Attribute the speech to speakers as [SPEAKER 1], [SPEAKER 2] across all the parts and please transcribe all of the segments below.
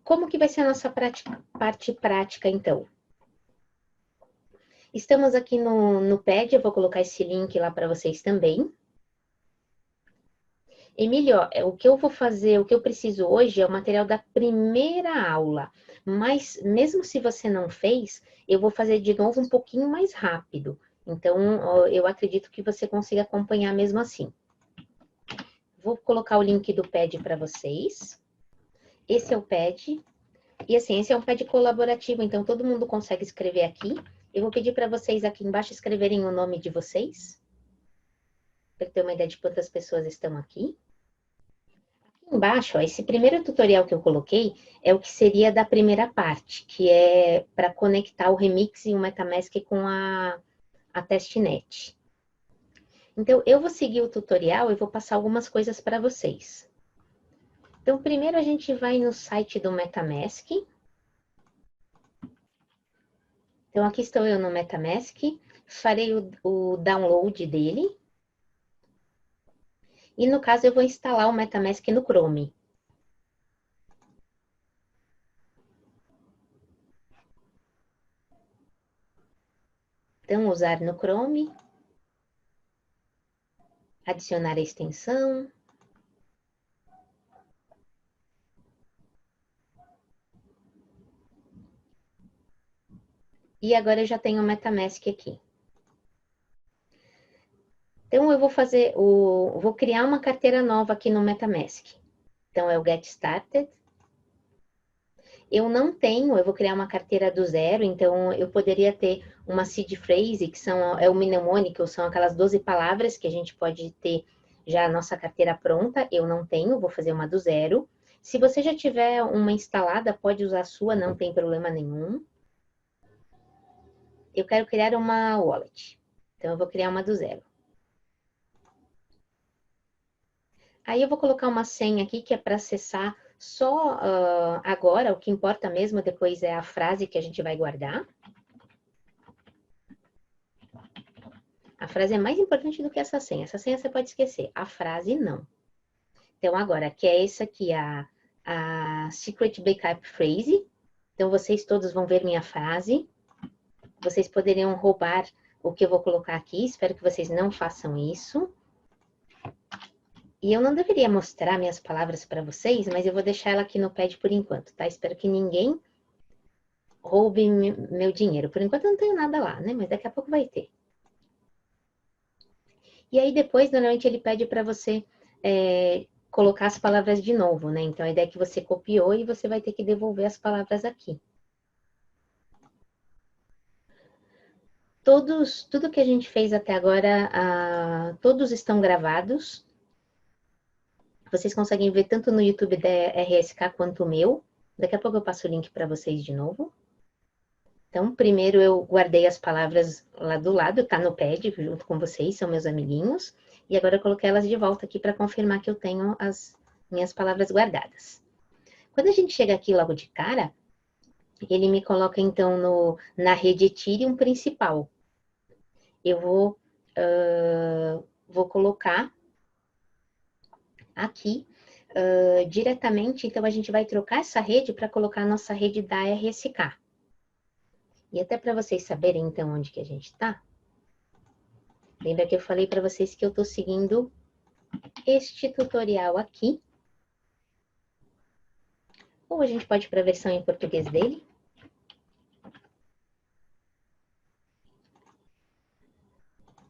[SPEAKER 1] Como que vai ser a nossa parte prática, então? Estamos aqui no Pad, eu vou colocar esse link lá para vocês também. Emílio, o que eu vou fazer, o que eu preciso hoje é o material da primeira aula, mas mesmo se você não fez, eu vou fazer de novo um pouquinho mais rápido. Então, eu acredito que você consiga acompanhar mesmo assim. Vou colocar o link do Pad para vocês. Esse é o Pad. E assim, esse é um Pad colaborativo, então todo mundo consegue escrever aqui. Eu vou pedir para vocês aqui embaixo escreverem o nome de vocês, para ter uma ideia de quantas pessoas estão aqui. Aqui embaixo, ó, esse primeiro tutorial que eu coloquei é o que seria da primeira parte, que é para conectar o Remix e o MetaMask com a testnet. Então, eu vou seguir o tutorial e vou passar algumas coisas para vocês. Então, primeiro a gente vai no site do MetaMask. Então, aqui estou eu no MetaMask, farei o download dele. E no caso, eu vou instalar o MetaMask no Chrome. Então, usar no Chrome. Adicionar a extensão. E agora eu já tenho o MetaMask aqui. Então, eu vou criar uma carteira nova aqui no MetaMask. Então, é o Get Started. Eu não tenho, eu vou criar uma carteira do zero, então eu poderia ter uma seed phrase, que é o mnemônico, são aquelas 12 palavras que a gente pode ter já a nossa carteira pronta. Eu não tenho, vou fazer uma do zero. Se você já tiver uma instalada, pode usar a sua, não tem problema nenhum. Eu quero criar uma wallet, então eu vou criar uma do zero. Aí eu vou colocar uma senha aqui que é para acessar só agora, o que importa mesmo depois é a frase que a gente vai guardar. A frase é mais importante do que essa senha. Essa senha você pode esquecer, a frase não. Então agora, que é essa aqui, a Secret Backup Phrase. Então vocês todos vão ver minha frase. Vocês poderiam roubar o que eu vou colocar aqui, espero que vocês não façam isso. E eu não deveria mostrar minhas palavras para vocês, mas eu vou deixar ela aqui no Pad por enquanto, tá? Espero que ninguém roube meu dinheiro. Por enquanto eu não tenho nada lá, né? Mas daqui a pouco vai ter. E aí depois, normalmente ele pede para você colocar as palavras de novo, né? Então a ideia é que você copiou e você vai ter que devolver as palavras aqui. Tudo que a gente fez até agora, todos estão gravados. Vocês conseguem ver tanto no YouTube da RSK quanto o meu. Daqui a pouco eu passo o link para vocês de novo. Então, primeiro eu guardei as palavras lá do lado, tá no pad, junto com vocês, são meus amiguinhos. E agora eu coloquei elas de volta aqui para confirmar que eu tenho as minhas palavras guardadas. Quando a gente chega aqui logo de cara, ele me coloca então na rede Ethereum principal. Eu vou colocar aqui diretamente, então a gente vai trocar essa rede para colocar a nossa rede da RSK. E até para vocês saberem então onde que a gente está, lembra que eu falei para vocês que eu estou seguindo este tutorial aqui. Ou a gente pode ir para a versão em português dele.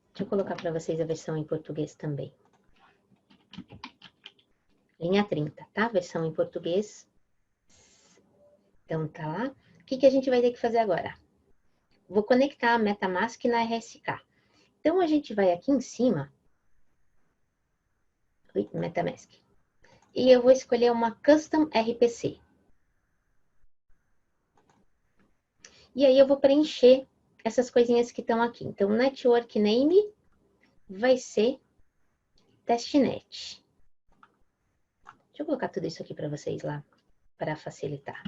[SPEAKER 1] Deixa eu colocar para vocês a versão em português também. Linha 30, tá? Versão em português. Então, tá lá. O que a gente vai ter que fazer agora? Vou conectar a MetaMask na RSK. Então, a gente vai aqui em cima. MetaMask. E eu vou escolher uma Custom RPC. E aí eu vou preencher essas coisinhas que estão aqui. Então, Network Name vai ser testnet. Deixa eu colocar tudo isso aqui para vocês lá, para facilitar.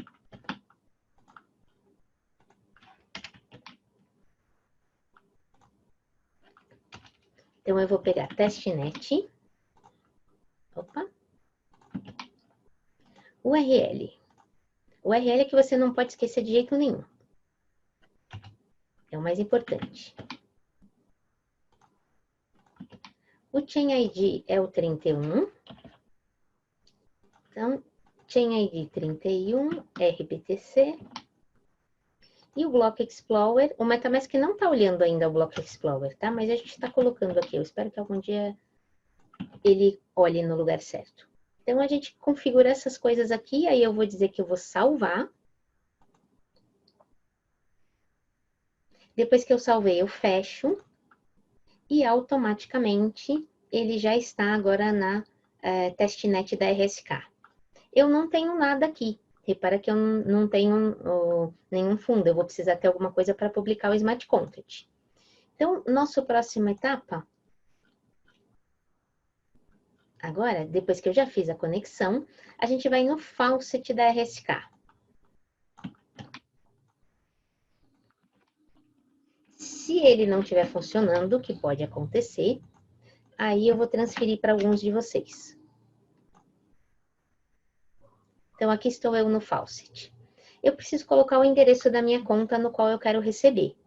[SPEAKER 1] Então, eu vou pegar testnet. Opa. URL. O URL é que você não pode esquecer de jeito nenhum. É o mais importante. O Chain ID é o 31. Então, Chain ID 31, RBTC. E o Block Explorer, o MetaMask não está olhando ainda o Block Explorer, tá? Mas a gente está colocando aqui. Eu espero que algum dia ele olhe no lugar certo. Então, a gente configura essas coisas aqui, aí eu vou dizer que eu vou salvar. Depois que eu salvei, eu fecho. E automaticamente, ele já está agora na testnet da RSK. Eu não tenho nada aqui. Repara que eu não tenho nenhum fundo. Eu vou precisar ter alguma coisa para publicar o Smart Contract. Então, nossa próxima etapa... Agora, depois que eu já fiz a conexão, a gente vai no faucet da RSK. Se ele não estiver funcionando, o que pode acontecer, aí eu vou transferir para alguns de vocês. Então, aqui estou eu no faucet. Eu preciso colocar o endereço da minha conta no qual eu quero receber.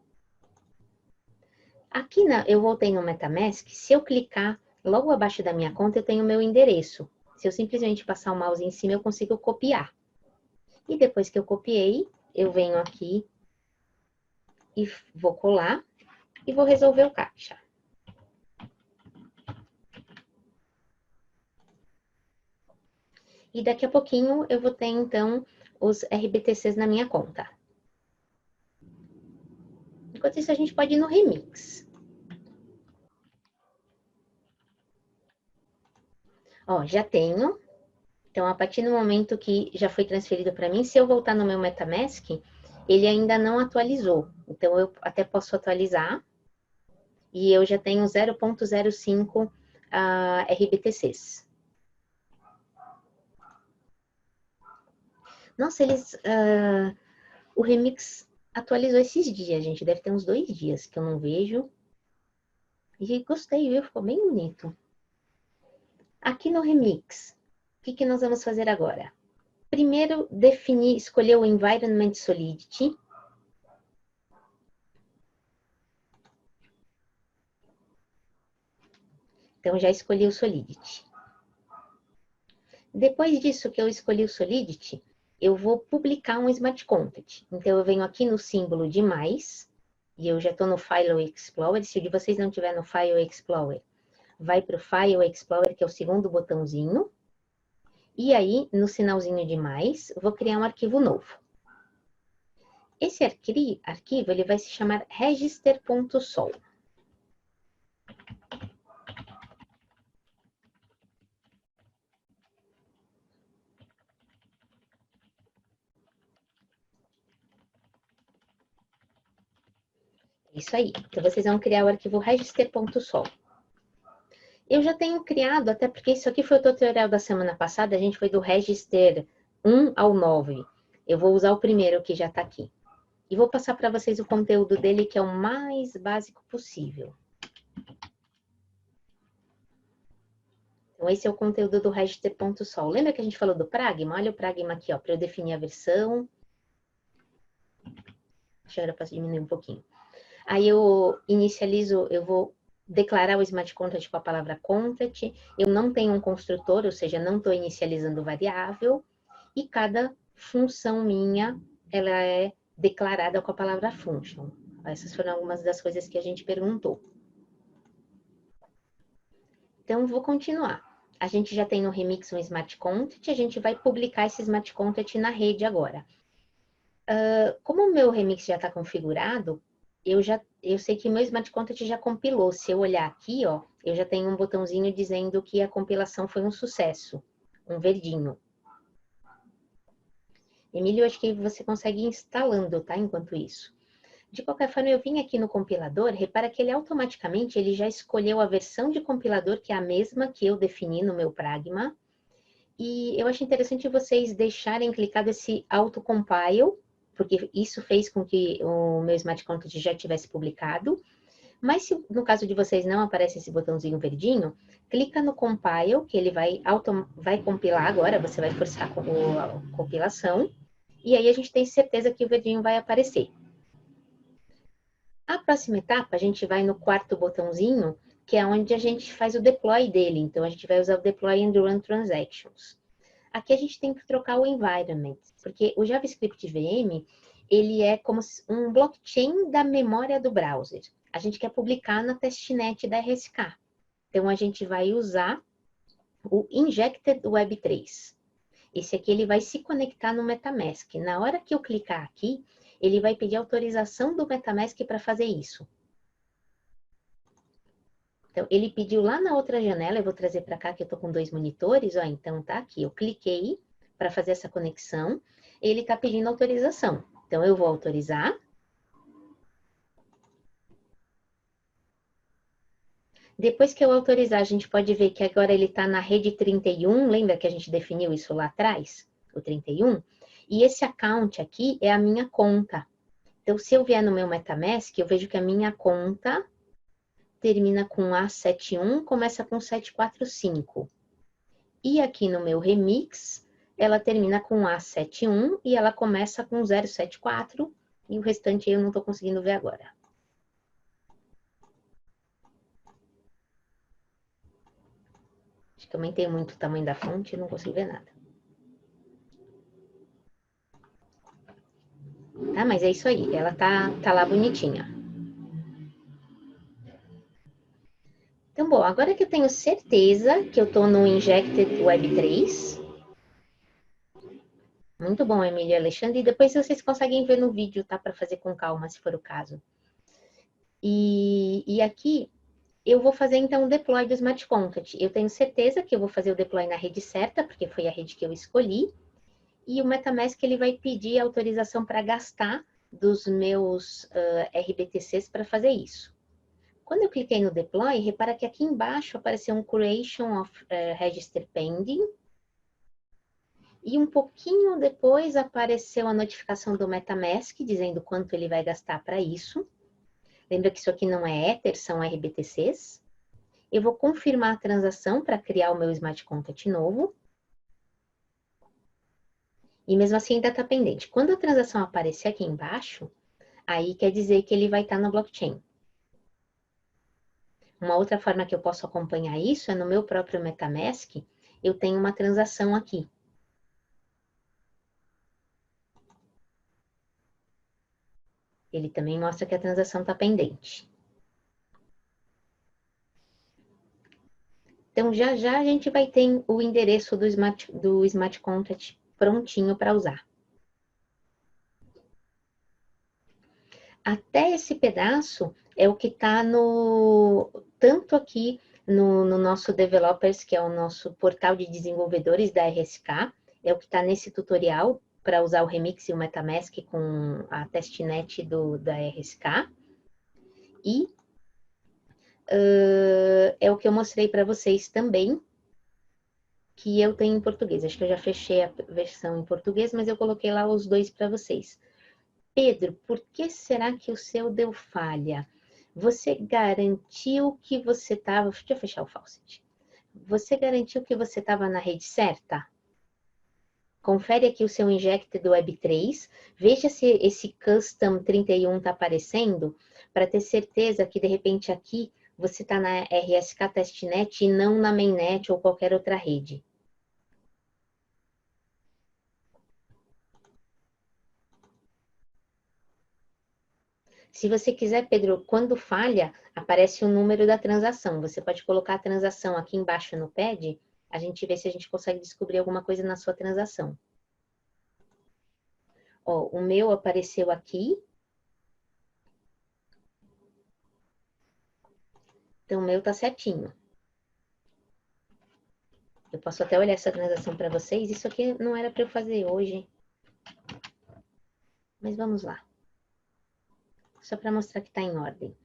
[SPEAKER 1] Aqui eu voltei no MetaMask, se eu clicar logo abaixo da minha conta, eu tenho o meu endereço. Se eu simplesmente passar o mouse em cima, eu consigo copiar. E depois que eu copiei, eu venho aqui e vou colar e vou resolver o CAPTCHA. E daqui a pouquinho eu vou ter, então, os RBTCs na minha conta. Enquanto isso, a gente pode ir no Remix. Ó, já tenho. Então, a partir do momento que já foi transferido para mim, se eu voltar no meu MetaMask, ele ainda não atualizou. Então, eu até posso atualizar. E eu já tenho 0.05 RBTCs. Nossa, o Remix atualizou esses dias, gente. Deve ter uns 2 dias que eu não vejo. E gostei, viu? Ficou bem bonito. Aqui no Remix, o que nós vamos fazer agora? Primeiro, escolher o Environment Solidity. Então, já escolhi o Solidity. Depois disso que eu escolhi o Solidity, eu vou publicar um Smart Contract. Então, eu venho aqui no símbolo de mais, e eu já estou no File Explorer. Se o de vocês não estiver no File Explorer, vai para o File Explorer, que é o segundo botãozinho. E aí, no sinalzinho de mais, vou criar um arquivo novo. Esse arquivo ele vai se chamar register.sol. Isso aí. Então, vocês vão criar o arquivo register.sol. Eu já tenho criado, até porque isso aqui foi o tutorial da semana passada, a gente foi do register 1 ao 9. Eu vou usar o primeiro que já está aqui. E vou passar para vocês o conteúdo dele, que é o mais básico possível. Então, esse é o conteúdo do register.sol. Lembra que a gente falou do pragma? Olha o pragma aqui, ó, para eu definir a versão. Deixa eu posso diminuir um pouquinho. Aí eu inicializo, eu vou declarar o Smart Contract com a palavra contract. Eu não tenho um construtor, ou seja, não estou inicializando variável. E cada função minha, ela é declarada com a palavra function. Essas foram algumas das coisas que a gente perguntou. Então, vou continuar. A gente já tem no Remix um Smart Contract, a gente vai publicar esse Smart Contract na rede agora. Como o meu Remix já está configurado, eu sei que meu Smart Contract já compilou. Se eu olhar aqui, ó, eu já tenho um botãozinho dizendo que a compilação foi um sucesso, um verdinho. Emílio, acho que você consegue ir instalando, tá? Enquanto isso. De qualquer forma, eu vim aqui no compilador, repara que ele automaticamente ele já escolheu a versão de compilador, que é a mesma que eu defini no meu Pragma. E eu acho interessante vocês deixarem clicado esse autocompile, porque isso fez com que o meu Smart Contract já tivesse publicado. Mas se no caso de vocês não aparece esse botãozinho verdinho, clica no compile, que ele vai compilar agora, você vai forçar a compilação. E aí a gente tem certeza que o verdinho vai aparecer. A próxima etapa, a gente vai no quarto botãozinho, que é onde a gente faz o deploy dele. Então, a gente vai usar o deploy and run transactions. Aqui a gente tem que trocar o environment, porque o JavaScript VM, ele é como um blockchain da memória do browser. A gente quer publicar na testnet da RSK. Então, a gente vai usar o Injected Web 3. Esse aqui ele vai se conectar no MetaMask. Na hora que eu clicar aqui, ele vai pedir autorização do MetaMask para fazer isso. Então, ele pediu lá na outra janela, eu vou trazer para cá que eu estou com 2 monitores, ó, então tá aqui, eu cliquei para fazer essa conexão, ele está pedindo autorização. Então, eu vou autorizar. Depois que eu autorizar, a gente pode ver que agora ele está na rede 31, lembra que a gente definiu isso lá atrás? O 31? E esse account aqui é a minha conta. Então, se eu vier no meu MetaMask, eu vejo que a minha conta termina com A71, começa com 745. E aqui no meu remix, ela termina com A71 e ela começa com 074 e o restante eu não estou conseguindo ver agora. Acho que aumentei muito o tamanho da fonte e não consigo ver nada. Tá, mas é isso aí, ela tá lá bonitinha. Então, bom, agora que eu tenho certeza que eu estou no Injected Web 3, muito bom, Emília e Alexandre. E depois vocês conseguem ver no vídeo, tá? Para fazer com calma, se for o caso. E aqui eu vou fazer então o deploy do Smart Content. Eu tenho certeza que eu vou fazer o deploy na rede certa, porque foi a rede que eu escolhi. E o MetaMask ele vai pedir autorização para gastar dos meus RBTCs para fazer isso. Quando eu cliquei no deploy, repara que aqui embaixo apareceu um Creation of Register Pending. E um pouquinho depois apareceu a notificação do MetaMask dizendo quanto ele vai gastar para isso. Lembra que isso aqui não é Ether, são RBTCs. Eu vou confirmar a transação para criar o meu Smart Contract novo. E mesmo assim ainda está pendente. Quando a transação aparecer aqui embaixo, aí quer dizer que ele vai estar no blockchain. Uma outra forma que eu posso acompanhar isso é no meu próprio MetaMask, eu tenho uma transação aqui. Ele também mostra que a transação está pendente. Então, já já a gente vai ter o endereço do Smart Contract prontinho para usar. Até esse pedaço é o que está tanto aqui no nosso Developers, que é o nosso portal de desenvolvedores da RSK, é o que está nesse tutorial para usar o Remix e o MetaMask com a testnet da RSK. E é o que eu mostrei para vocês também, que eu tenho em português. Acho que eu já fechei a versão em português, mas eu coloquei lá os dois para vocês. Pedro, por que será que o seu deu falha? Você garantiu que você estava... Deixa eu fechar o faucet. Você garantiu que você estava na rede certa? Confere aqui o seu inject do Web 3. Veja se esse custom 31 está aparecendo, para ter certeza que, de repente, aqui você está na RSK Testnet e não na Mainnet ou qualquer outra rede. Se você quiser, Pedro, quando falha, aparece o número da transação. Você pode colocar a transação aqui embaixo no pad, a gente vê se a gente consegue descobrir alguma coisa na sua transação. Ó, o meu apareceu aqui. Então, o meu tá certinho. Eu posso até olhar essa transação para vocês. Isso aqui não era para eu fazer hoje. Mas vamos lá. Só para mostrar que está em ordem.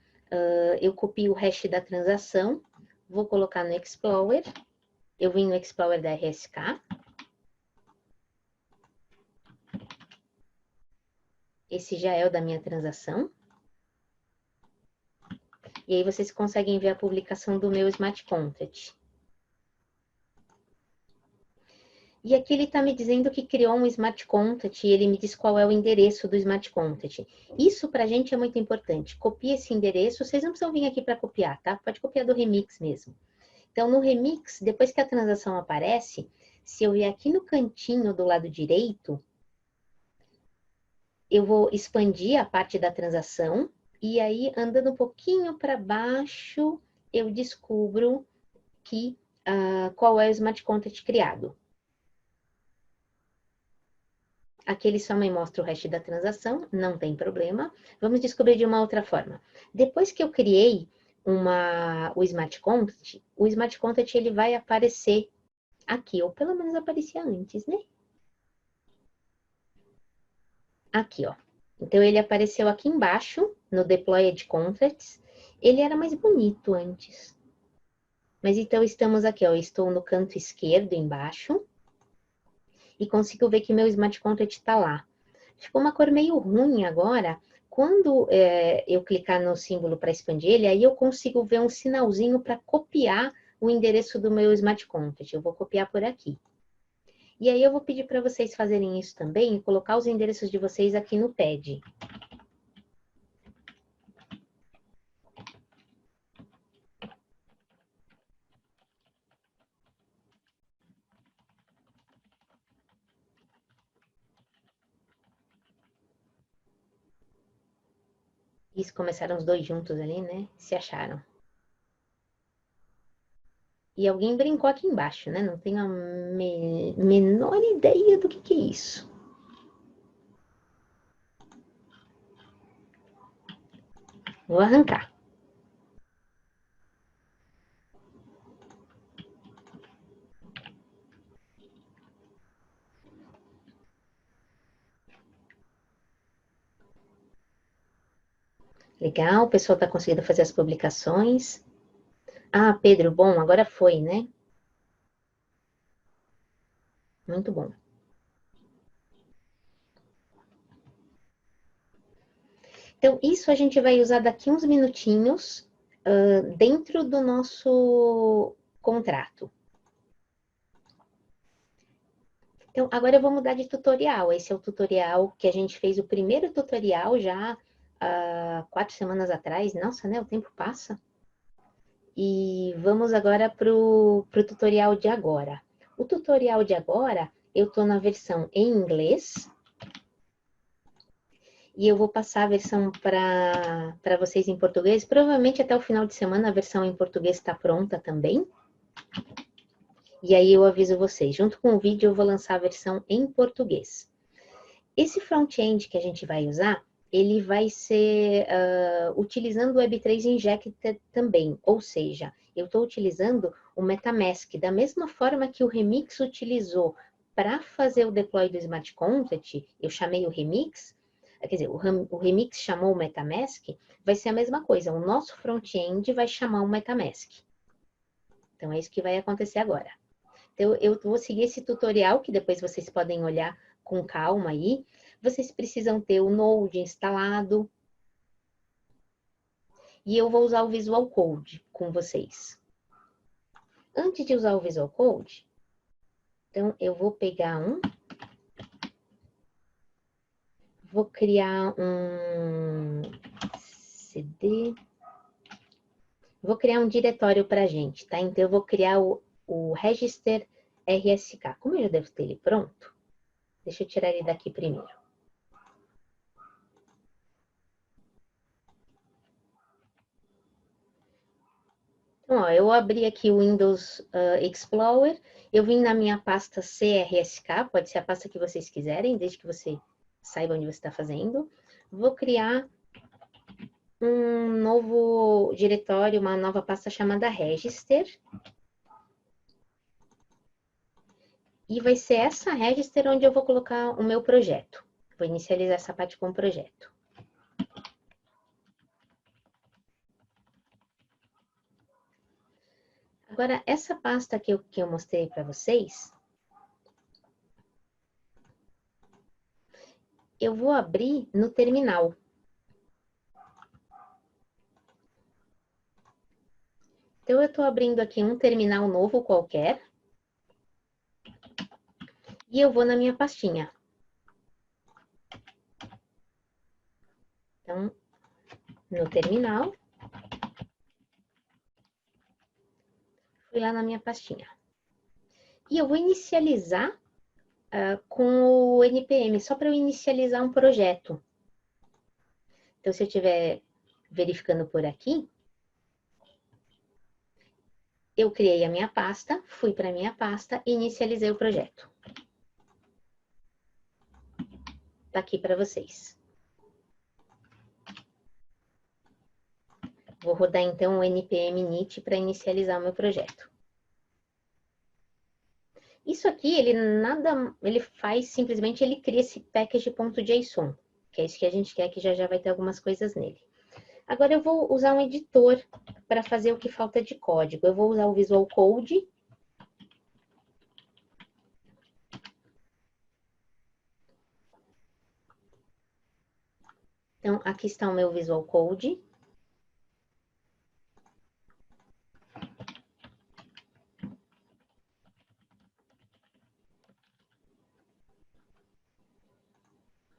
[SPEAKER 1] Eu copio o hash da transação, vou colocar no Explorer. Eu vim no Explorer da RSK. Esse já é o da minha transação. E aí vocês conseguem ver a publicação do meu Smart Contract. E aqui ele está me dizendo que criou um Smart Contact e ele me diz qual é o endereço do Smart Contact. Isso para a gente é muito importante. Copie esse endereço, vocês não precisam vir aqui para copiar, tá? Pode copiar do Remix mesmo. Então, no Remix, depois que a transação aparece, se eu vier aqui no cantinho do lado direito, eu vou expandir a parte da transação e aí, andando um pouquinho para baixo, eu descubro que, qual é o Smart Contact criado. Aqui ele só me mostra o hash da transação, não tem problema. Vamos descobrir de uma outra forma. Depois que eu criei o Smart Contact ele vai aparecer aqui, ou pelo menos aparecia antes, né? Aqui, ó. Então, ele apareceu aqui embaixo, no Deployed Contracts. Ele era mais bonito antes. Mas então, estamos aqui, ó. Eu estou no canto esquerdo, embaixo. E consigo ver que meu Smart Contract está lá. Ficou uma cor meio ruim agora. Quando eu clicar no símbolo para expandir ele, aí eu consigo ver um sinalzinho para copiar o endereço do meu Smart Contract. Eu vou copiar por aqui. E aí eu vou pedir para vocês fazerem isso também e colocar os endereços de vocês aqui no pad. Isso, começaram os dois juntos ali, né? Se acharam. E alguém brincou aqui embaixo, né? Não tenho a menor ideia do que é isso. Vou arrancar. Legal, o pessoal está conseguindo fazer as publicações. Ah, Pedro, bom, agora foi, né? Muito bom. Então, isso a gente vai usar daqui uns minutinhos dentro do nosso contrato. Então, agora eu vou mudar de tutorial. Esse é o tutorial que a gente fez, o primeiro tutorial já 4 semanas atrás. Nossa, né? O tempo passa. E vamos agora para o tutorial de agora. O tutorial de agora, eu estou na versão em inglês. E eu vou passar a versão para vocês em português. Provavelmente até o final de semana a versão em português está pronta também. E aí eu aviso vocês. Junto com o vídeo eu vou lançar a versão em português. Esse front-end que a gente vai usar, ele vai ser utilizando o Web3 Injected também. Ou seja, eu estou utilizando o MetaMask, da mesma forma que o Remix utilizou para fazer o deploy do Smart Contract, eu chamei o Remix, quer dizer, o Remix chamou o MetaMask, vai ser a mesma coisa. O nosso front-end vai chamar o MetaMask. Então, é isso que vai acontecer agora. Então, eu vou seguir esse tutorial, que depois vocês podem olhar com calma aí. Vocês precisam ter o Node instalado. E eu vou usar o Visual Code com vocês. Antes de usar o Visual Code, então eu vou pegar vou criar um CD, vou criar um diretório para a gente, tá? Então eu vou criar o register RSK. Como eu já devo ter ele pronto, deixa eu tirar ele daqui primeiro. Então, ó, eu abri aqui o Windows Explorer, eu vim na minha pasta CRSK, pode ser a pasta que vocês quiserem, desde que você saiba onde você está fazendo. Vou criar um novo diretório, uma nova pasta chamada Register. E vai ser essa Register onde eu vou colocar o meu projeto. Vou inicializar essa parte com o projeto. Agora, essa pasta que eu mostrei para vocês, eu vou abrir no terminal. Então, eu estou abrindo aqui um terminal novo qualquer. E eu vou na minha pastinha. Então, no terminal, fui lá na minha pastinha. E eu vou inicializar com o NPM, só para eu inicializar um projeto. Então, se eu estiver verificando por aqui, eu criei a minha pasta, fui para a minha pasta e inicializei o projeto. Tá aqui para vocês. Vou rodar então o npm init para inicializar o meu projeto. Isso aqui, ele faz simplesmente, ele cria esse package.json, que é isso que a gente quer, que já vai ter algumas coisas nele. Agora eu vou usar um editor para fazer o que falta de código. Eu vou usar o Visual Code. Então, aqui está o meu Visual Code.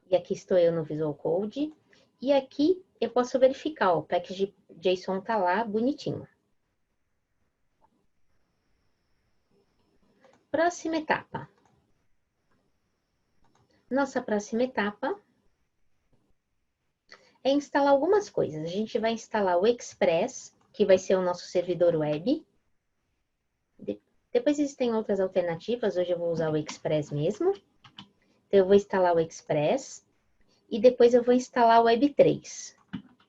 [SPEAKER 1] E aqui estou eu no Visual Code. E aqui eu posso verificar, ó, o package.json está lá, bonitinho. Próxima etapa. Nossa próxima etapa é instalar algumas coisas. A gente vai instalar o Express, que vai ser o nosso servidor web. Depois existem outras alternativas, hoje eu vou usar o Express mesmo. Então, eu vou instalar o Express e depois eu vou instalar o Web3.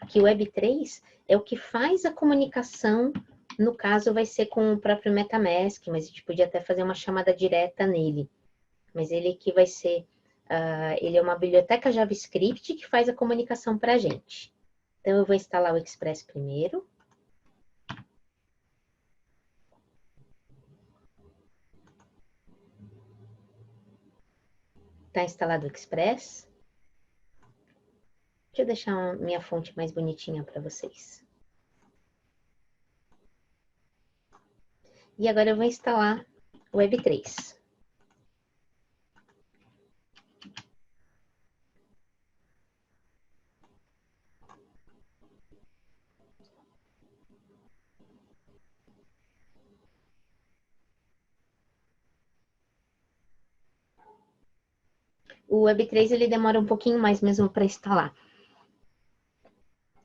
[SPEAKER 1] Que o Web3 é o que faz a comunicação, no caso vai ser com o próprio MetaMask, mas a gente podia até fazer uma chamada direta nele. Mas ele que vai ser, ele é uma biblioteca JavaScript que faz a comunicação para a gente. Então, eu vou instalar o Express primeiro. Está instalado o Express. Deixa eu deixar minha fonte mais bonitinha para vocês. E agora eu vou instalar o Web3. O Web3 ele demora um pouquinho mais mesmo para instalar.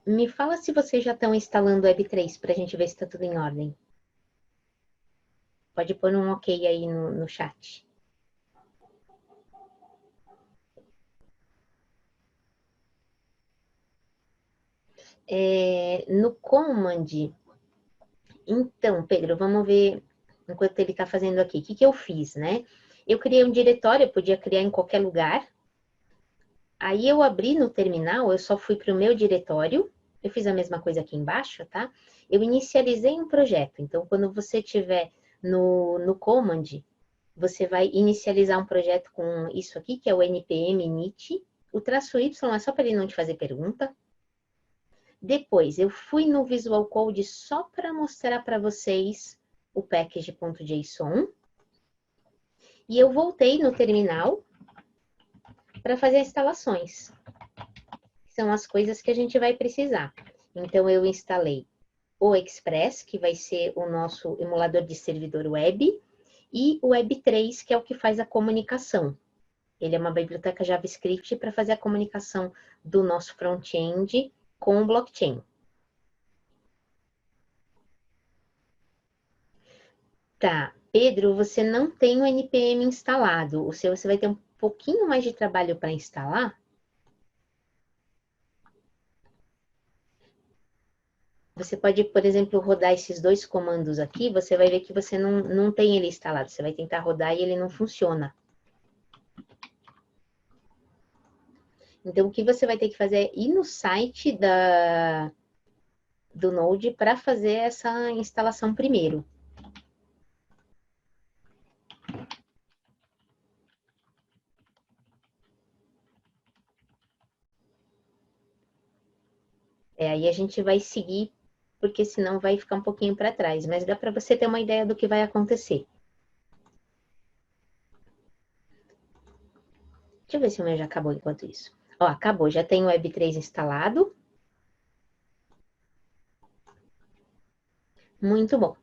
[SPEAKER 1] Me fala se vocês já estão instalando o Web3 para a gente ver se está tudo em ordem. Pode pôr um ok aí no chat. No command, então, Pedro, vamos ver enquanto ele está fazendo aqui. O que eu fiz, né? Eu criei um diretório, eu podia criar em qualquer lugar. Aí eu abri no terminal, eu só fui para o meu diretório. Eu fiz a mesma coisa aqui embaixo, tá? Eu inicializei um projeto. Então, quando você tiver no command, você vai inicializar um projeto com isso aqui, que é o npm init. O traço Y é só para ele não te fazer pergunta. Depois, eu fui no Visual Code só para mostrar para vocês o package.json. E eu voltei no terminal para fazer instalações. São as coisas que a gente vai precisar. Então, eu instalei o Express, que vai ser o nosso emulador de servidor web, e o Web3, que é o que faz a comunicação. Ele é uma biblioteca JavaScript para fazer a comunicação do nosso front-end com o blockchain. Tá, Pedro, você não tem o NPM instalado. O seu você vai ter um pouquinho mais de trabalho para instalar. Você pode, por exemplo, rodar esses dois comandos aqui, você vai ver que você não tem ele instalado. Você vai tentar rodar e ele não funciona. Então, o que você vai ter que fazer é ir no site do Node para fazer essa instalação primeiro. Aí a gente vai seguir, porque senão vai ficar um pouquinho para trás. Mas dá para você ter uma ideia do que vai acontecer. Deixa eu ver se o meu já acabou enquanto isso. Ó, acabou, já tem o Web3 instalado. Muito bom.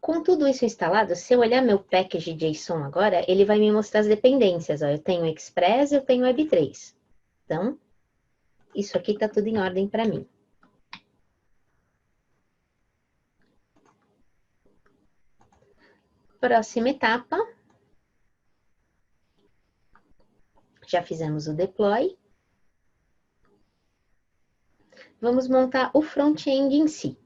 [SPEAKER 1] Com tudo isso instalado, se eu olhar meu package JSON agora, ele vai me mostrar as dependências. Ó, eu tenho Express, eu tenho Web3. Então, isso aqui está tudo em ordem para mim. Próxima etapa. Já fizemos o deploy. Vamos montar o front-end em si.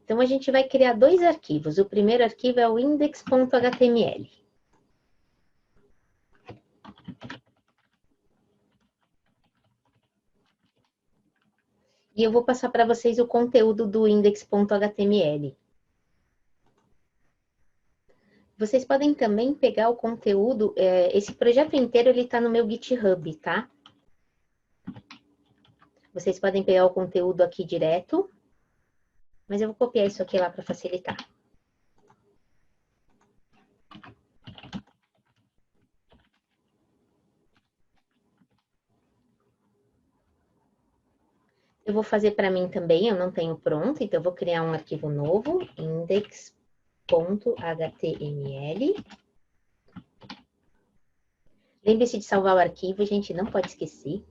[SPEAKER 1] Então, a gente vai criar dois arquivos. O primeiro arquivo é o index.html. E eu vou passar para vocês o conteúdo do index.html. Vocês podem também pegar o conteúdo, esse projeto inteiro ele está no meu GitHub, tá? Vocês podem pegar o conteúdo aqui direto, mas eu vou copiar isso aqui lá para facilitar. Eu vou fazer para mim também, eu não tenho pronto, então eu vou criar um arquivo novo, index.html. Lembre-se de salvar o arquivo, gente, não pode esquecer.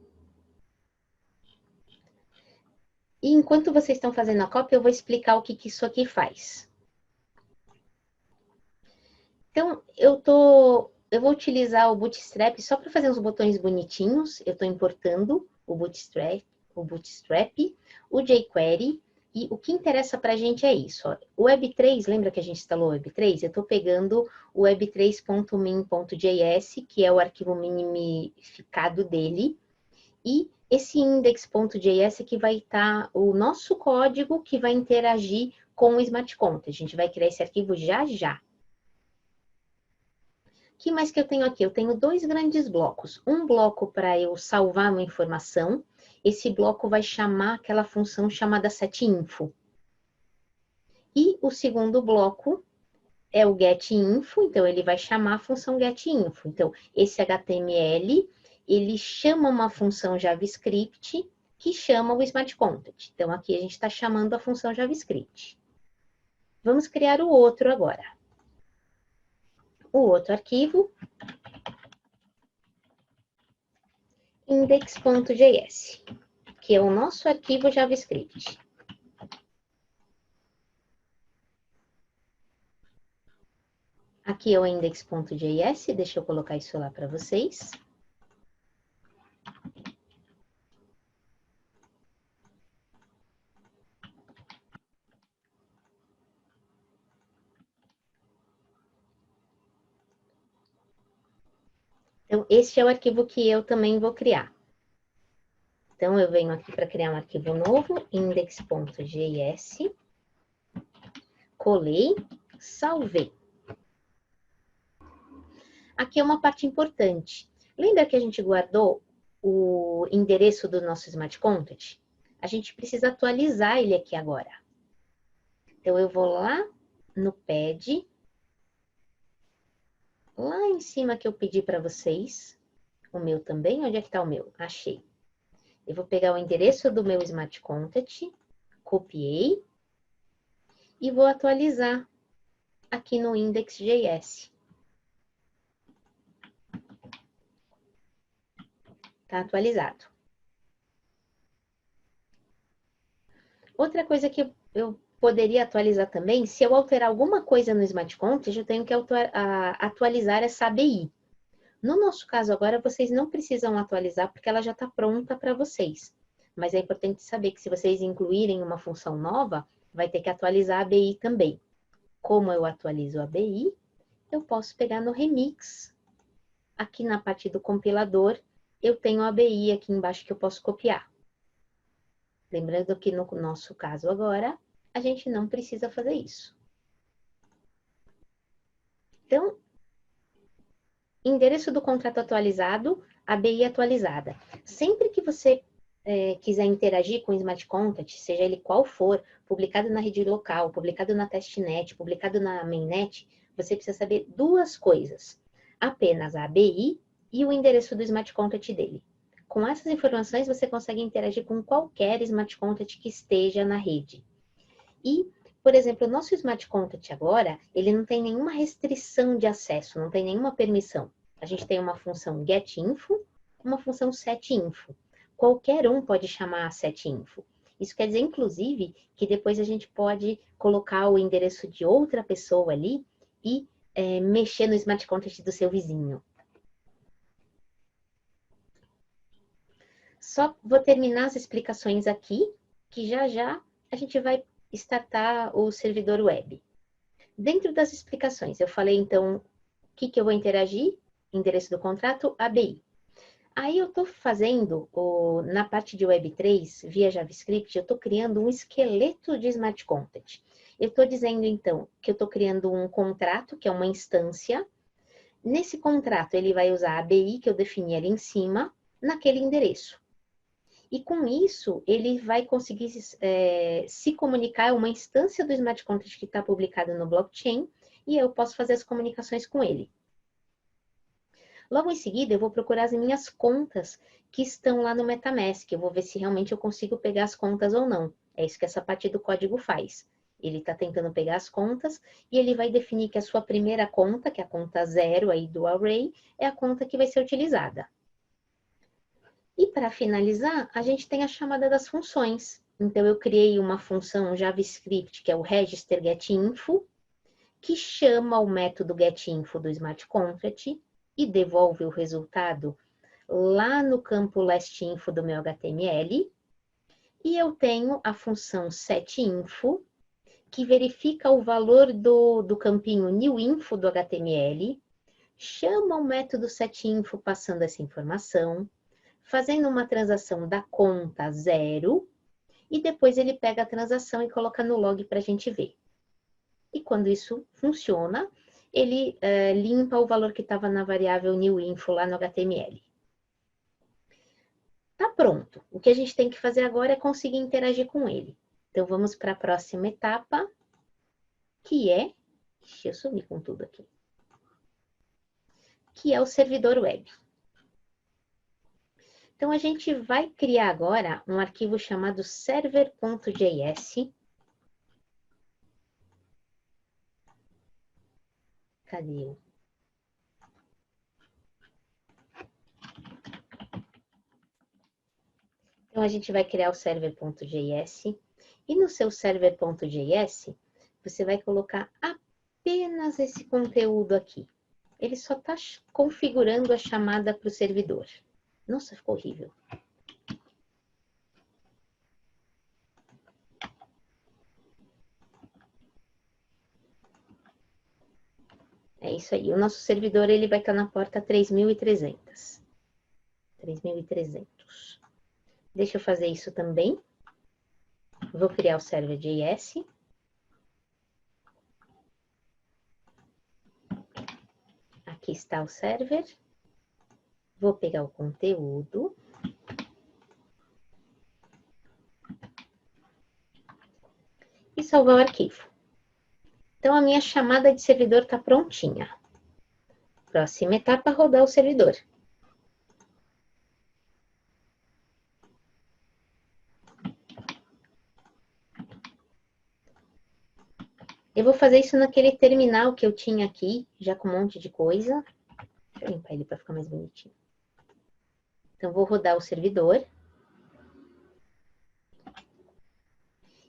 [SPEAKER 1] E enquanto vocês estão fazendo a cópia, eu vou explicar o que isso aqui faz. Então, eu vou utilizar o Bootstrap só para fazer uns botões bonitinhos. Eu estou importando o Bootstrap, o jQuery, e o que interessa para a gente é isso. Ó. O Web3, lembra que a gente instalou o Web3? Eu estou pegando o web3.min.js, que é o arquivo minimificado dele, e esse index.js que vai estar o nosso código que vai interagir com o Smart Content. A gente vai criar esse arquivo já já. O que mais que eu tenho aqui? Eu tenho dois grandes blocos. Um bloco para eu salvar uma informação. Esse bloco vai chamar aquela função chamada setInfo. E o segundo bloco é o getInfo, então ele vai chamar a função getInfo. Então, esse HTML, ele chama uma função JavaScript que chama o Smart Content. Então, aqui a gente está chamando a função JavaScript. Vamos criar o outro agora. O outro arquivo, index.js, que é o nosso arquivo JavaScript. Aqui é o index.js, deixa eu colocar isso lá para vocês. Então, este é o arquivo que eu também vou criar. Então, eu venho aqui para criar um arquivo novo, index.js, colei, salvei. Aqui é uma parte importante. Lembra que a gente guardou o endereço do nosso Smart Content? A gente precisa atualizar ele aqui agora. Então, eu vou lá no pad, lá em cima que eu pedi para vocês, o meu também, onde é que está o meu? Achei. Eu vou pegar o endereço do meu Smart Content, copiei, e vou atualizar aqui no index.js. Está atualizado. Outra coisa que eu poderia atualizar também, se eu alterar alguma coisa no Smart Content, eu tenho que atualizar essa ABI. No nosso caso agora, vocês não precisam atualizar porque ela já está pronta para vocês. Mas é importante saber que se vocês incluírem uma função nova, vai ter que atualizar a ABI também. Como eu atualizo a ABI, eu posso pegar no Remix. Aqui na parte do compilador, eu tenho a ABI aqui embaixo que eu posso copiar. Lembrando que no nosso caso agora, a gente não precisa fazer isso. Então, endereço do contrato atualizado, ABI atualizada. Sempre que você quiser interagir com o Smart Content, seja ele qual for, publicado na rede local, publicado na testnet, publicado na mainnet, você precisa saber duas coisas. Apenas a ABI e o endereço do Smart Contact dele. Com essas informações, você consegue interagir com qualquer Smart Contact que esteja na rede. E, por exemplo, o nosso Smart Contact agora, ele não tem nenhuma restrição de acesso, não tem nenhuma permissão. A gente tem uma função getInfo, uma função setInfo. Qualquer um pode chamar a setInfo. Isso quer dizer, inclusive, que depois a gente pode colocar o endereço de outra pessoa ali e mexer no Smart Contact do seu vizinho. Só vou terminar as explicações aqui, que já já a gente vai startar o servidor web. Dentro das explicações, eu falei então o que eu vou interagir, endereço do contrato, ABI. Aí eu estou fazendo, na parte de Web3, via JavaScript, eu estou criando um esqueleto de Smart Contact. Eu estou dizendo então que eu estou criando um contrato, que é uma instância. Nesse contrato ele vai usar a ABI que eu defini ali em cima, naquele endereço. E com isso, ele vai conseguir se comunicar, uma instância do Smart Contract que está publicado no blockchain, e eu posso fazer as comunicações com ele. Logo em seguida, eu vou procurar as minhas contas que estão lá no MetaMask. Eu vou ver se realmente eu consigo pegar as contas ou não. É isso que essa parte do código faz. Ele está tentando pegar as contas e ele vai definir que a sua primeira conta, que é a conta 0 aí do array, é a conta que vai ser utilizada. E para finalizar, a gente tem a chamada das funções. Então, eu criei uma função JavaScript, que é o register getInfo, que chama o método getInfo do Smart Contract e devolve o resultado lá no campo lastInfo do meu HTML. E eu tenho a função setInfo, que verifica o valor do campinho newInfo do HTML, chama o método setInfo passando essa informação, fazendo uma transação da conta 0, e depois ele pega a transação e coloca no log para a gente ver. E quando isso funciona, ele limpa o valor que estava na variável newInfo lá no HTML. Tá pronto. O que a gente tem que fazer agora é conseguir interagir com ele. Então, vamos para a próxima etapa, que é... Deixa eu sumir com tudo aqui. Que é o servidor web. Então, a gente vai criar agora um arquivo chamado server.js. Cadê o? Então, a gente vai criar o server.js. E no seu server.js, você vai colocar apenas esse conteúdo aqui. Ele só está configurando a chamada para o servidor. Nossa, ficou horrível. É isso aí. O nosso servidor ele vai estar na porta 3.300. 3.300. Deixa eu fazer isso também. Vou criar o server.js. Aqui está o server. Vou pegar o conteúdo. E salvar o arquivo. Então, a minha chamada de servidor está prontinha. Próxima etapa, rodar o servidor. Eu vou fazer isso naquele terminal que eu tinha aqui, já com um monte de coisa. Deixa eu limpar ele para ficar mais bonitinho. Então, vou rodar o servidor.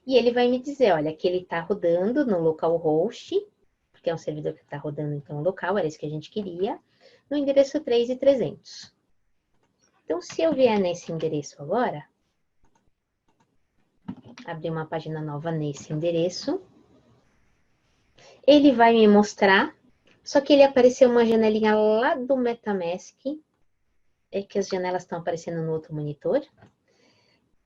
[SPEAKER 1] E ele vai me dizer, olha, que ele está rodando no localhost, porque é um servidor que está rodando então local, era isso que a gente queria, no endereço 3.300. Então, se eu vier nesse endereço agora, abrir uma página nova nesse endereço, ele vai me mostrar, só que ele apareceu uma janelinha lá do MetaMask, é que as janelas estão aparecendo no outro monitor,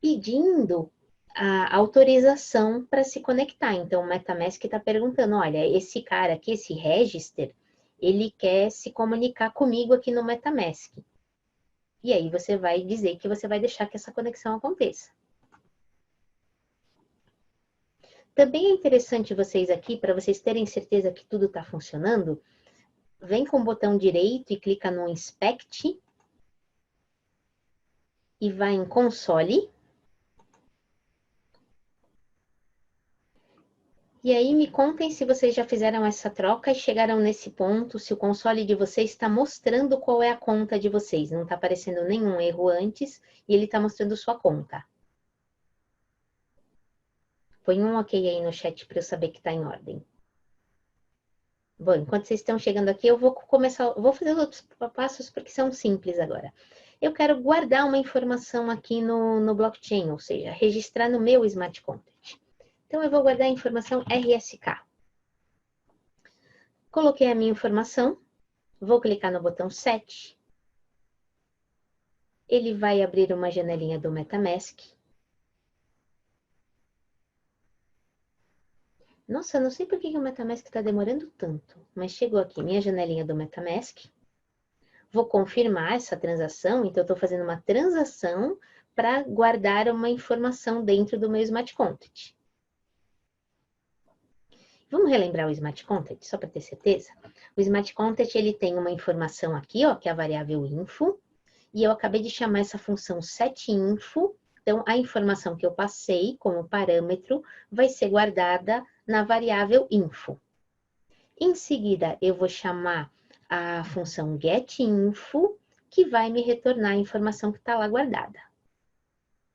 [SPEAKER 1] pedindo a autorização para se conectar. Então, o MetaMask está perguntando, olha, esse cara aqui, esse register, ele quer se comunicar comigo aqui no MetaMask. E aí você vai dizer que você vai deixar que essa conexão aconteça. Também é interessante vocês aqui, para vocês terem certeza que tudo está funcionando, vem com o botão direito e clica no Inspect. E vai em Console. E aí, me contem se vocês já fizeram essa troca e chegaram nesse ponto, se o console de vocês está mostrando qual é a conta de vocês. Não está aparecendo nenhum erro antes e ele está mostrando sua conta. Põe um ok aí no chat para eu saber que está em ordem. Bom, enquanto vocês estão chegando aqui, eu vou fazer os outros passos porque são simples agora. Eu quero guardar uma informação aqui no blockchain, ou seja, registrar no meu Smart Contract. Então, eu vou guardar a informação RSK. Coloquei a minha informação, vou clicar no botão Set. Ele vai abrir uma janelinha do MetaMask. Nossa, não sei por que o MetaMask está demorando tanto, mas chegou aqui minha janelinha do MetaMask. Vou confirmar essa transação, então eu estou fazendo uma transação para guardar uma informação dentro do meu Smart Contract. Vamos relembrar o Smart Contract, só para ter certeza? O Smart Contract, ele tem uma informação aqui, ó, que é a variável info, e eu acabei de chamar essa função setInfo, então a informação que eu passei como parâmetro vai ser guardada na variável info. Em seguida, eu vou chamar a função getInfo, que vai me retornar a informação que está lá guardada.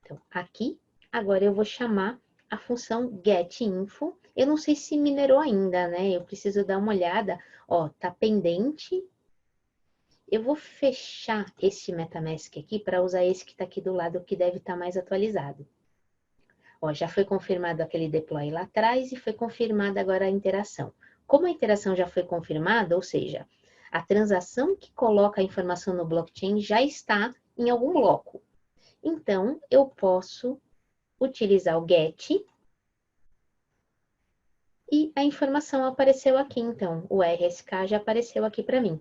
[SPEAKER 1] Então, aqui, agora eu vou chamar a função getInfo. Eu não sei se minerou ainda, né? Eu preciso dar uma olhada. Ó, tá pendente. Eu vou fechar este MetaMask aqui para usar esse que está aqui do lado, que deve estar mais atualizado. Ó, já foi confirmado aquele deploy lá atrás e foi confirmada agora a interação. Como a interação já foi confirmada, ou seja, a transação que coloca a informação no blockchain já está em algum bloco. Então, eu posso utilizar o get e a informação apareceu aqui, então, o RSK já apareceu aqui para mim.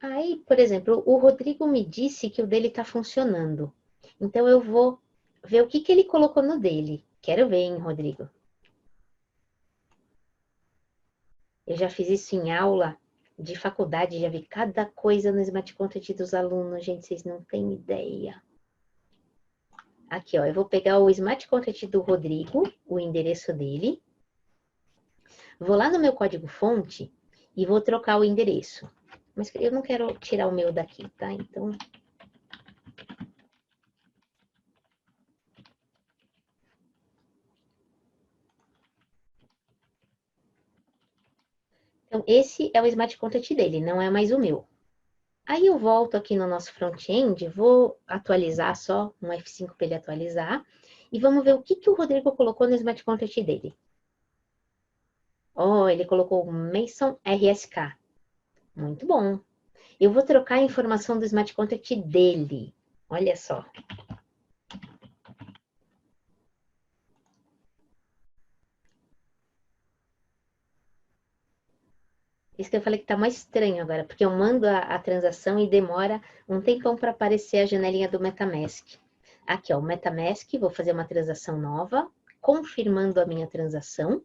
[SPEAKER 1] Aí, por exemplo, o Rodrigo me disse que o dele está funcionando. Então, eu vou ver o que ele colocou no dele. Quero ver, hein, Rodrigo? Eu já fiz isso em aula de faculdade, já vi cada coisa no Smart Contract dos alunos, gente, vocês não têm ideia. Aqui, ó, eu vou pegar o Smart Contract do Rodrigo, o endereço dele. Vou lá no meu código-fonte e vou trocar o endereço. Mas eu não quero tirar o meu daqui, tá? Então, esse é o Smart Contract dele, não é mais o meu. Aí eu volto aqui no nosso front-end, vou atualizar só um F5 para ele atualizar. E vamos ver o que o Rodrigo colocou no Smart Contract dele. Oh, ele colocou Mason RSK. Muito bom. Eu vou trocar a informação do Smart Contract dele. Olha só. Isso que eu falei que tá mais estranho agora, porque eu mando a transação e demora um tempão para aparecer a janelinha do MetaMask. Aqui, ó, o MetaMask, vou fazer uma transação nova, confirmando a minha transação.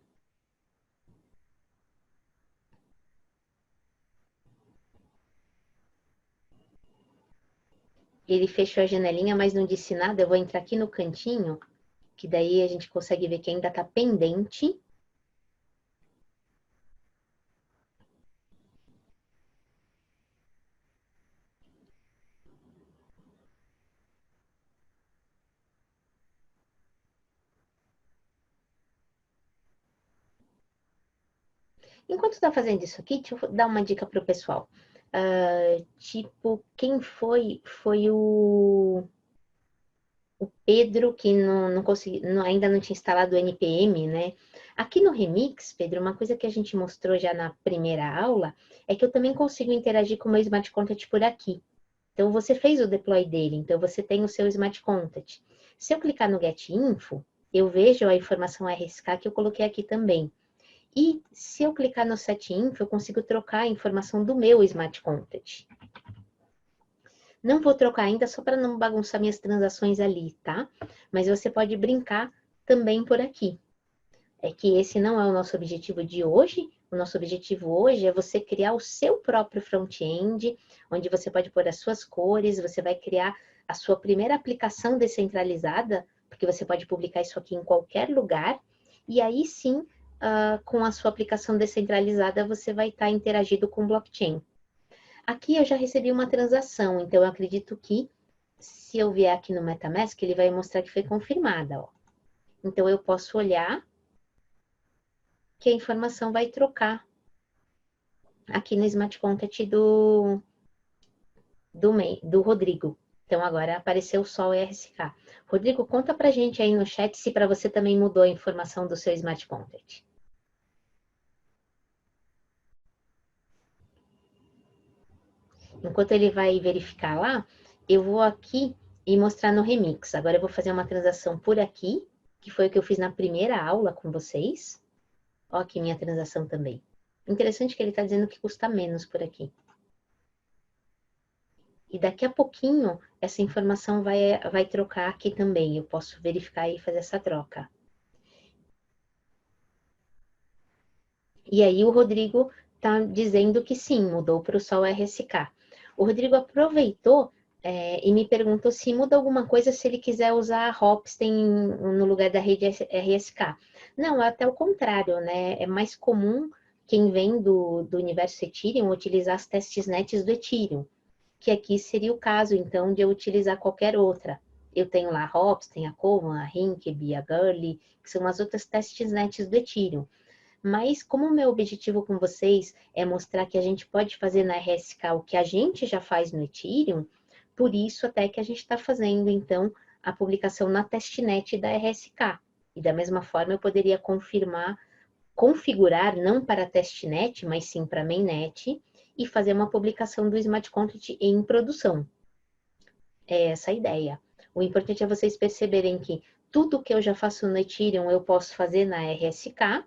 [SPEAKER 1] Ele fechou a janelinha, mas não disse nada. Eu vou entrar aqui no cantinho, que daí a gente consegue ver que ainda tá pendente. Enquanto está fazendo isso aqui, deixa eu dar uma dica para o pessoal. Tipo, quem foi? Foi o Pedro, que não consegui, ainda não tinha instalado o NPM, né? Aqui no Remix, Pedro, uma coisa que a gente mostrou já na primeira aula é que eu também consigo interagir com o meu Smart Contract por aqui. Então, você fez o deploy dele, então você tem o seu Smart Contract. Se eu clicar no Get Info, eu vejo a informação RSK que eu coloquei aqui também. E se eu clicar no Set Info, eu consigo trocar a informação do meu Smart Contract. Não vou trocar ainda só para não bagunçar minhas transações ali, tá? Mas você pode brincar também por aqui. é que esse não é o nosso objetivo de hoje. O nosso objetivo hoje é você criar o seu próprio front-end, onde você pode pôr as suas cores, você vai criar a sua primeira aplicação descentralizada, porque você pode publicar isso aqui em qualquer lugar, e aí sim, com a sua aplicação descentralizada, você vai estar interagindo com o blockchain. Aqui eu já recebi uma transação, então eu acredito que se eu vier aqui no MetaMask, ele vai mostrar que foi confirmada, ó. Então eu posso olhar que a informação vai trocar aqui no Smart Contract do Rodrigo. Então agora apareceu só o RSK. Rodrigo, conta pra gente aí no chat se para você também mudou a informação do seu Smart Contract. Enquanto ele vai verificar lá, eu vou aqui e mostrar no Remix. Agora eu vou fazer uma transação por aqui, que foi o que eu fiz na primeira aula com vocês. Ó aqui minha transação também. Interessante que ele está dizendo que custa menos por aqui. E daqui a pouquinho, essa informação vai trocar aqui também. Eu posso verificar e fazer essa troca. E aí o Rodrigo está dizendo que sim, mudou para o Sol RSK. O Rodrigo aproveitou e me perguntou se muda alguma coisa se ele quiser usar a Hopsten no lugar da rede RSK. Não, é até o contrário, né? É mais comum quem vem do universo Ethereum utilizar as testnets do Ethereum, que aqui seria o caso, então, de eu utilizar qualquer outra. Eu tenho lá a Hopsten, a Kovan, a Rinkeby, a Gurley, que são as outras testnets do Ethereum. Mas como o meu objetivo com vocês é mostrar que a gente pode fazer na RSK o que a gente já faz no Ethereum, por isso até que a gente está fazendo, então, a publicação na testnet da RSK. E da mesma forma eu poderia configurar não para a testnet, mas sim para a mainnet, e fazer uma publicação do Smart Contract em produção. É essa a ideia. O importante é vocês perceberem que tudo que eu já faço no Ethereum eu posso fazer na RSK,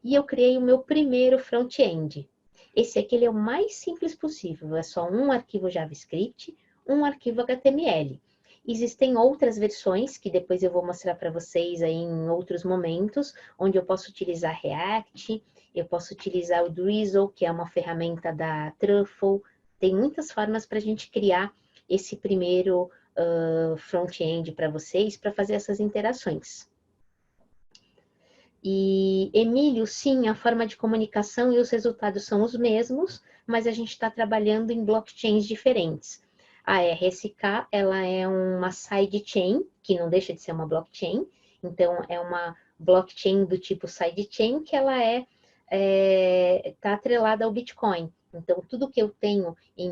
[SPEAKER 1] e eu criei o meu primeiro front-end. Esse aqui ele é o mais simples possível, é só um arquivo JavaScript, um arquivo HTML. Existem outras versões que depois eu vou mostrar para vocês aí em outros momentos, onde eu posso utilizar React, eu posso utilizar o Drizzle, que é uma ferramenta da Truffle. Tem muitas formas para a gente criar esse primeiro front-end para vocês, para fazer essas interações. E, Emílio, sim, a forma de comunicação e os resultados são os mesmos, mas a gente está trabalhando em blockchains diferentes. A RSK, ela é uma sidechain, que não deixa de ser uma blockchain, então é uma blockchain do tipo sidechain, que ela está atrelada ao Bitcoin. Então, tudo que eu tenho em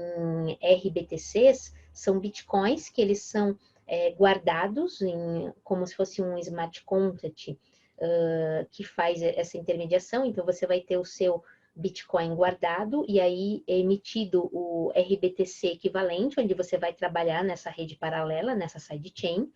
[SPEAKER 1] RBTCs são Bitcoins, que eles são guardados como se fosse um smart contract, que faz essa intermediação, então você vai ter o seu Bitcoin guardado e aí é emitido o RBTC equivalente, onde você vai trabalhar nessa rede paralela, nessa sidechain.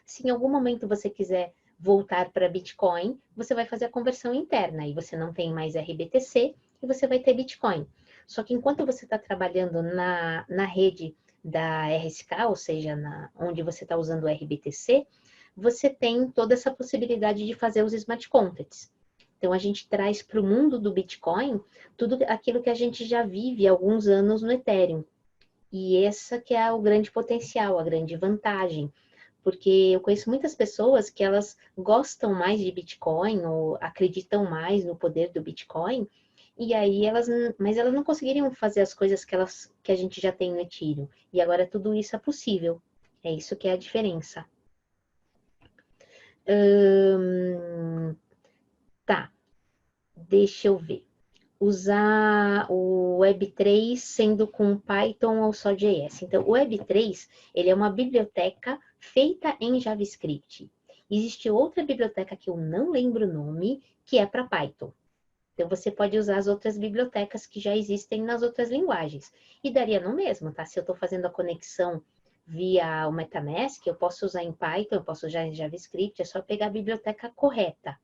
[SPEAKER 1] Se em algum momento você quiser voltar para Bitcoin, você vai fazer a conversão interna e você não tem mais RBTC e você vai ter Bitcoin. Só que enquanto você está trabalhando na rede da RSK, ou seja, onde você está usando o RBTC, você tem toda essa possibilidade de fazer os smart contracts. Então, a gente traz para o mundo do Bitcoin tudo aquilo que a gente já vive há alguns anos no Ethereum. E essa que é o grande potencial, a grande vantagem. Porque eu conheço muitas pessoas que elas gostam mais de Bitcoin ou acreditam mais no poder do Bitcoin, e aí mas elas não conseguiriam fazer as coisas que a gente já tem no Ethereum. E agora tudo isso é possível. É isso que é a diferença. Tá, deixa eu ver. Usar o Web3 sendo com Python ou só JS. Então, o Web3, ele é uma biblioteca feita em JavaScript. Existe outra biblioteca que eu não lembro o nome, que é para Python. Então, você pode usar as outras bibliotecas que já existem nas outras linguagens. E daria no mesmo, tá? Se eu estou fazendo a conexão via o MetaMask, eu posso usar em Python, eu posso usar em JavaScript, é só pegar a biblioteca correta.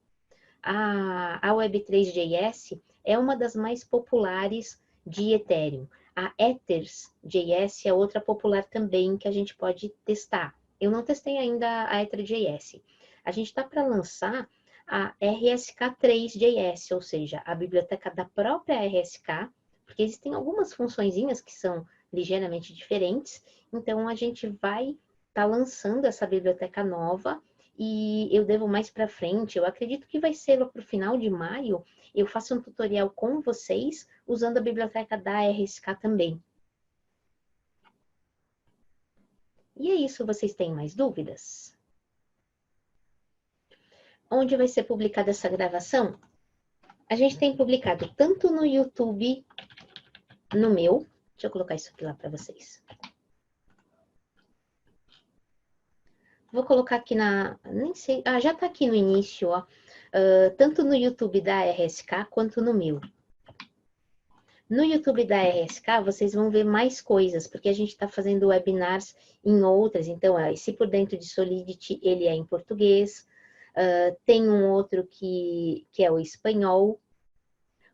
[SPEAKER 1] A Web3.js é uma das mais populares de Ethereum. A Ethers.js é outra popular também que a gente pode testar. Eu não testei ainda a Ether.js. A gente está para lançar a RSK3JS, ou seja, a biblioteca da própria RSK, porque existem algumas funçõezinhas que são ligeiramente diferentes, então a gente vai estar lançando essa biblioteca nova e eu devo mais para frente, eu acredito que vai ser lá para o final de maio, eu faço um tutorial com vocês usando a biblioteca da RSK também. E é isso, vocês têm mais dúvidas? Onde vai ser publicada essa gravação? A gente tem publicado tanto no YouTube, no meu, deixa eu colocar isso aqui lá para vocês. Vou colocar aqui nem sei, já tá aqui no início, ó. Tanto no YouTube da RSK quanto no meu. No YouTube da RSK, vocês vão ver mais coisas, porque a gente está fazendo webinars em outras. Então, esse Por Dentro de Solidity, ele é em português. Tem um outro que é o espanhol.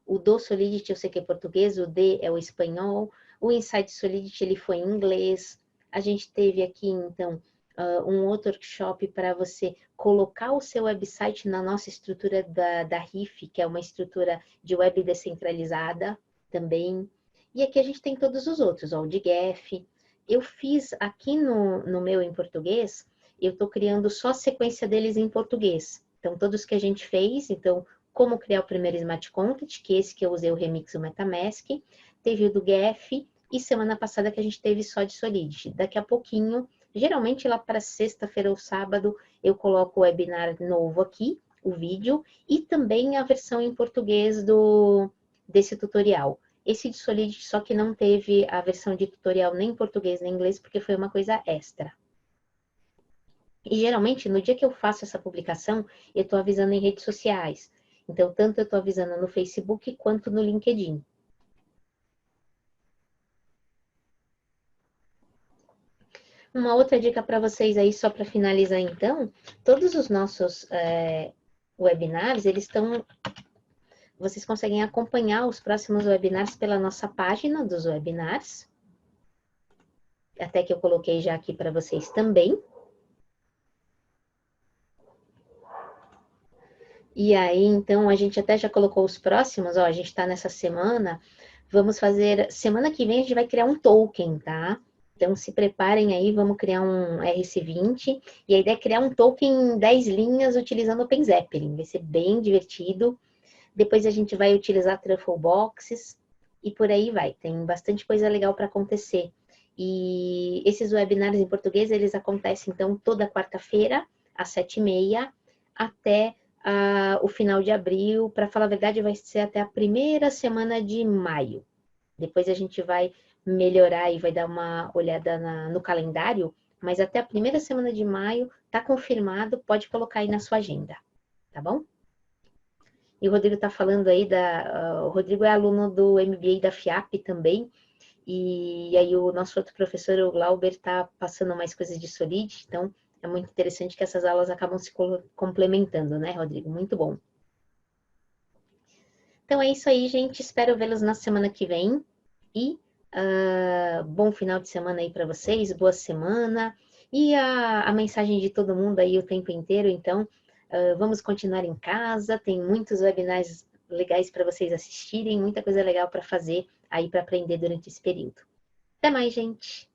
[SPEAKER 1] O do Solidity eu sei que é português, o D é o espanhol. O Insight Solidity, ele foi em inglês. A gente teve aqui, então, um outro workshop para você colocar o seu website na nossa estrutura da RIF, que é uma estrutura de web descentralizada também. E aqui a gente tem todos os outros, ó, o de GEF. Eu fiz aqui no meu em português, eu estou criando só a sequência deles em português. Então, todos que a gente fez, então, como criar o primeiro Smart Contract, que esse que eu usei o Remix do MetaMask, teve o do GEF, e semana passada que a gente teve só de Solidity. Daqui a pouquinho, geralmente lá para sexta-feira ou sábado, eu coloco o webinar novo aqui, o vídeo, e também a versão em português desse tutorial. Esse de Solidity só que não teve a versão de tutorial nem em português nem em inglês, porque foi uma coisa extra. E geralmente, no dia que eu faço essa publicação, eu estou avisando em redes sociais. Então, tanto eu estou avisando no Facebook quanto no LinkedIn. Uma outra dica para vocês aí, só para finalizar então, todos os nossos webinars, vocês conseguem acompanhar os próximos webinars pela nossa página dos webinars, até que eu coloquei já aqui para vocês também. E aí, então, a gente até já colocou os próximos, ó, a gente está nessa semana, vamos fazer, semana que vem a gente vai criar um token, tá? Então, se preparem aí, vamos criar um RC20, e a ideia é criar um token em 10 linhas utilizando o OpenZeppelin, vai ser bem divertido. Depois a gente vai utilizar Truffle Boxes, e por aí vai, tem bastante coisa legal para acontecer. E esses webinars em português, eles acontecem, então, toda quarta-feira, às 7h30, até o final de abril. Para falar a verdade, vai ser até a primeira semana de maio. Depois a gente vai melhorar e vai dar uma olhada no calendário, mas até a primeira semana de maio está confirmado, pode colocar aí na sua agenda, tá bom? E o Rodrigo está falando aí o Rodrigo é aluno do MBA da FIAP também, e aí o nosso outro professor, o Glauber, está passando mais coisas de Solid, então é muito interessante que essas aulas acabam se complementando, né, Rodrigo? Muito bom. Então é isso aí, gente. Espero vê-los na semana que vem. E bom final de semana aí para vocês, boa semana. E a mensagem de todo mundo aí o tempo inteiro, então, vamos continuar em casa. Tem muitos webinars legais para vocês assistirem, muita coisa legal para fazer aí para aprender durante esse período. Até mais, gente!